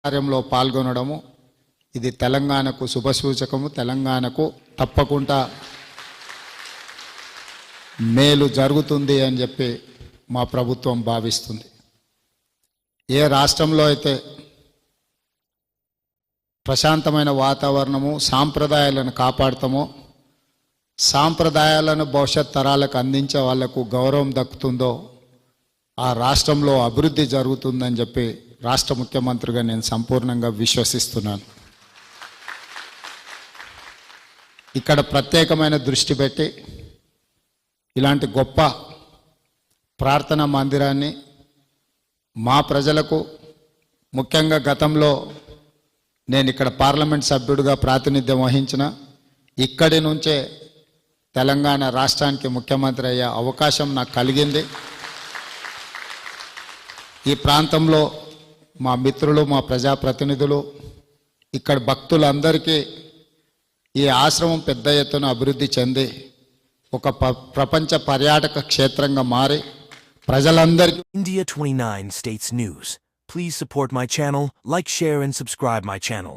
కార్యంలో పాల్గొనడము ఇది తెలంగాణకు శుభసూచకము. తెలంగాణకు తప్పకుండా మేలు జరుగుతుంది అని చెప్పి మా ప్రభుత్వం భావిస్తుంది. ఏ రాష్ట్రంలో అయితే ప్రశాంతమైన వాతావరణము, సాంప్రదాయాలను కాపాడుతామో, సాంప్రదాయాలను భవిష్యత్ తరాలకు అందించే వాళ్లకు గౌరవం దక్కుతుందో ఆ రాష్ట్రంలో అభివృద్ధి జరుగుతుందని చెప్పి రాష్ట్ర ముఖ్యమంత్రిగా నేను సంపూర్ణంగా విశ్వసిస్తున్నాను. ఇక్కడ ప్రత్యేకమైన దృష్టి పెట్టి ఇలాంటి గొప్ప ప్రార్థనా మందిరాన్ని మా ప్రజలకు, ముఖ్యంగా గతంలో నేను ఇక్కడ పార్లమెంట్ సభ్యుడిగా ప్రాతినిధ్యం వహించిన, ఇక్కడి నుంచే తెలంగాణ రాష్ట్రానికి ముఖ్యమంత్రి అయ్యే అవకాశం నాకు కలిగింది. ఈ ప్రాంతంలో మా మిత్రులు, మా ప్రజాప్రతినిధులు, ఇక్కడ భక్తులందరికీ ఈ ఆశ్రమం పెద్ద ఎత్తున అభివృద్ధి చెంది ఒక ప్రపంచ పర్యాటక క్షేత్రంగా మారి ప్రజలందరికీ. India 29 States News. Please support my channel, like, share and subscribe my channel.